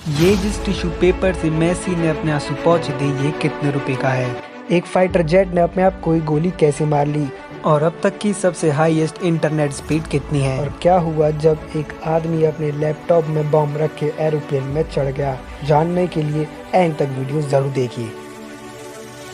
ये जिस tissue paper से मेसी ने अपने आंसू पोंछे थे, ये कितने रुपए का है? एक फाइटर जेट ने अपने आप को ही गोली कैसे मार ली? और अब तक की सबसे हाईएस्ट इंटरनेट स्पीड कितनी है? और क्या हुआ जब एक आदमी अपने लैपटॉप में बॉम्ब रख के एरोप्लेन में चढ़ गया? जानने के लिए एंड तक वीडियो जरूर देखिए।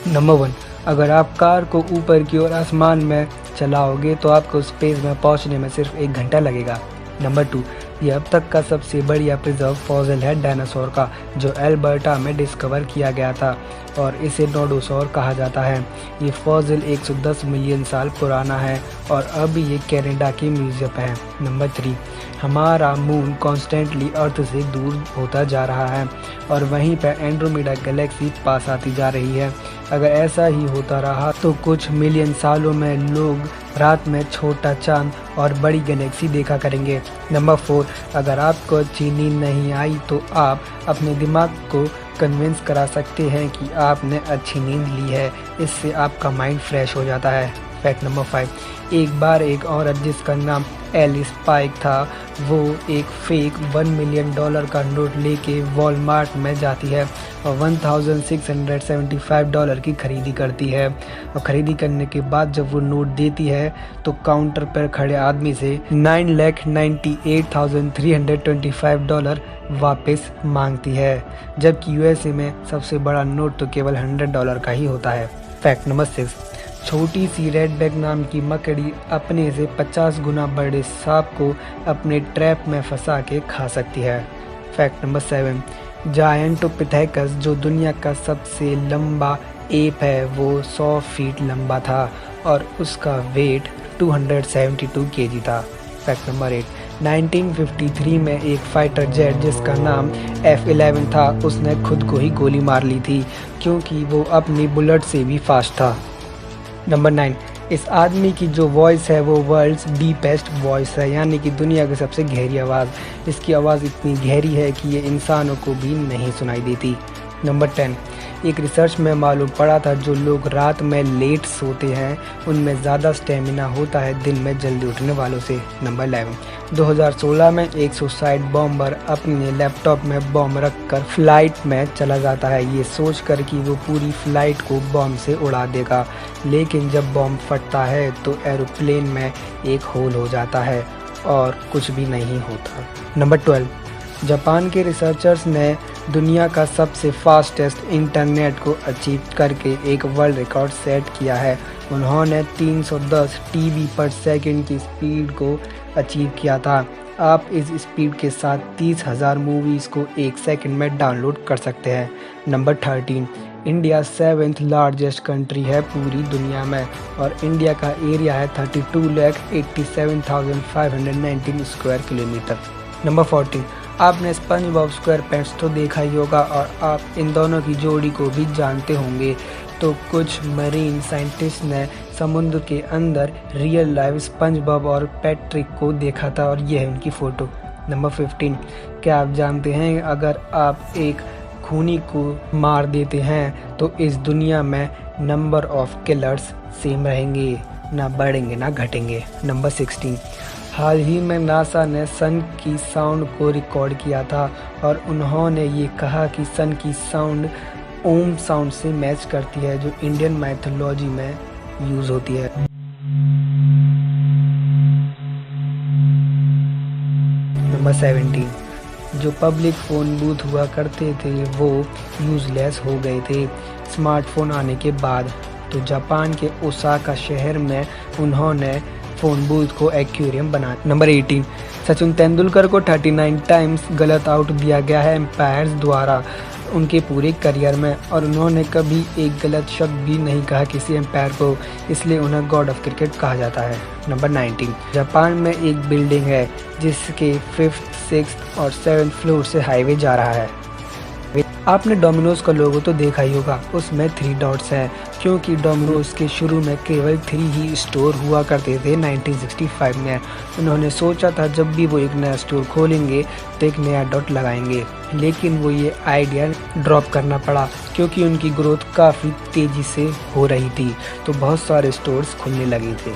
नंबर 1, अगर आप कार को ऊपर की ओर आसमान में चलाओगे तो आपको स्पेस में पहुंचने में सिर्फ 1 घंटा लगेगा। नंबर 2, ये अब तक का सबसे बढ़िया प्रिजर्व फॉसिल है डायनासोर का, जो अल्बर्टा में डिस्कवर किया गया था और इसे नोडोसॉर कहा जाता है। ये फॉसिल 110 मिलियन साल पुराना है और अब ये कनाडा की म्यूजियम है। नंबर 3, हमारा मून कॉन्स्टेंटली अर्थ से दूर होता जा रहा है और वहीं पर एंड्रोमेडा गैलेक्सी पास आती जा रही है। अगर ऐसा ही होता रहा तो कुछ मिलियन सालों में लोग रात में छोटा चांद और बड़ी गैलेक्सी देखा करेंगे। नंबर 4, अगर आपको अच्छी नींद नहीं आई तो आप अपने दिमाग को कन्विंस करा सकते हैं कि आपने अच्छी नींद ली है। इससे आपका माइंड फ्रेश हो जाता है। फैक्ट नंबर 5, एक बार एक औरत जिसका नाम एलिस पाइक था, वो एक फेक $1 मिलियन का नोट लेके वॉलमार्ट में जाती है और $1,675 की खरीदी करती है। और खरीदी करने के बाद जब वो नोट देती है तो काउंटर पर खड़े आदमी से $9,98,325 वापस मांगती है, जबकि यूएसए में सबसे बड़ा नोट तो केवल $100 का ही होता है। फैक्ट नंबर 6, छोटी सी रेडबैक नाम की मकड़ी अपने से 50 गुना बड़े सांप को अपने ट्रैप में फंसा के खा सकती है। फैक्ट नंबर 7, जायंटोपिथेकस जो दुनिया का सबसे लंबा एप है, वो 100 फीट लंबा था और उसका वेट 272 केजी था। फैक्ट नंबर 8, 1953 में एक फाइटर जेट जिसका नाम F-11 था, उसने खुद को ही गोली मार ली थी क्योंकि वो अपनी बुलेट से भी फास्ट था। नंबर 9, इस आदमी की जो वॉइस है वो वर्ल्ड्स डीपेस्ट वॉइस है, यानी कि दुनिया की सबसे गहरी आवाज़। इसकी आवाज़ इतनी गहरी है कि ये इंसानों को भी नहीं सुनाई देती। नंबर 10, एक रिसर्च में मालूम पड़ा था जो लोग रात में लेट सोते हैं उनमें ज़्यादा स्टेमिना होता है दिन में जल्दी उठने वालों से। नंबर 11, 2016 में एक सुसाइड बॉम्बर अपने लैपटॉप में बॉम्ब रखकर फ्लाइट में चला जाता है, ये सोचकर कि वो पूरी फ्लाइट को बॉम्ब से उड़ा देगा, लेकिन जब बॉम्ब फटता है तो एरोप्लेन में एक होल हो जाता है और कुछ भी नहीं होता। नंबर 12, जापान के रिसर्चर्स ने दुनिया का सबसे फास्टेस्ट इंटरनेट को अचीव करके एक वर्ल्ड रिकॉर्ड सेट किया है। उन्होंने 310 टीबी पर सेकंड की स्पीड को अचीव किया था। आप इस स्पीड के साथ 30,000 मूवीज़ को 1 सेकंड में डाउनलोड कर सकते हैं। Number 13, India 7th largest country है पूरी दुनिया में और इंडिया का एरिया है 32,87,519 स्क्वायर किलोमीटर। नंबर 14, आपने स्पंजबॉब स्क्वेयरपैंट्स तो देखा ही होगा और आप इन दोनों की जोड़ी को भी जानते होंगे। तो कुछ मरीन साइंटिस्ट ने समुद्र के अंदर रियल लाइफ स्पंजबॉब और पैट्रिक को देखा था और यह है उनकी फ़ोटो। नंबर 15, क्या आप जानते हैं अगर आप एक खूनी को मार देते हैं तो इस दुनिया में नंबर ऑफ किलर्स सेम रहेंगे, ना बढ़ेंगे ना घटेंगे। नंबर 16, हाल ही में नासा ने सन की साउंड को रिकॉर्ड किया था और उन्होंने ये कहा कि सन की साउंड ओम साउंड से मैच करती है जो इंडियन माइथोलॉजी में यूज़ होती है। नंबर 17, जो पब्लिक फ़ोन बूथ हुआ करते थे वो यूज़लेस हो गए थे स्मार्टफोन आने के बाद। तो जापान के ओसाका शहर में उन्होंने फ़ोन बूथ को एक्वेरियम बना। नंबर 18, सचिन तेंदुलकर को 39 टाइम्स गलत आउट दिया गया है एम्पायर्स द्वारा उनके पूरे करियर में और उन्होंने कभी एक गलत शब्द भी नहीं कहा किसी एम्पायर को, इसलिए उन्हें गॉड ऑफ क्रिकेट कहा जाता है। नंबर 19, जापान में एक बिल्डिंग है जिसके 5th, 6th और 7th फ्लोर से हाईवे जा रहा है। आपने डोमिनोज का लोगो तो देखा ही होगा, उसमें 3 डॉट्स हैं क्योंकि डोमिनोज के शुरू में केवल 3 ही स्टोर हुआ करते थे 1965 में। उन्होंने सोचा था जब भी वो एक नया स्टोर खोलेंगे तो एक नया डॉट लगाएंगे, लेकिन वो ये आइडिया ड्रॉप करना पड़ा क्योंकि उनकी ग्रोथ काफ़ी तेज़ी से हो रही थी तो बहुत सारे स्टोर्स खुलने लगे थे।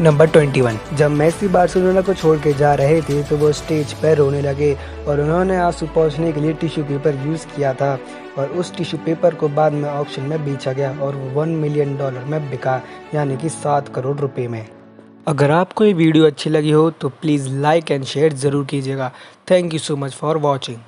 नंबर 21। जब मेसी बार्सिलोना को छोड़ के जा रहे थे तो वो स्टेज पर रोने लगे और उन्होंने आंसू पोंछने के लिए टिश्यू पेपर यूज़ किया था और उस टिश्यू पेपर को बाद में ऑक्शन में बेचा गया और वो $1 मिलियन में बिका, यानी कि 7 करोड़ रुपए में। अगर आपको ये वीडियो अच्छी लगी हो तो प्लीज़ लाइक एंड शेयर ज़रूर कीजिएगा। Thank you so much for watching.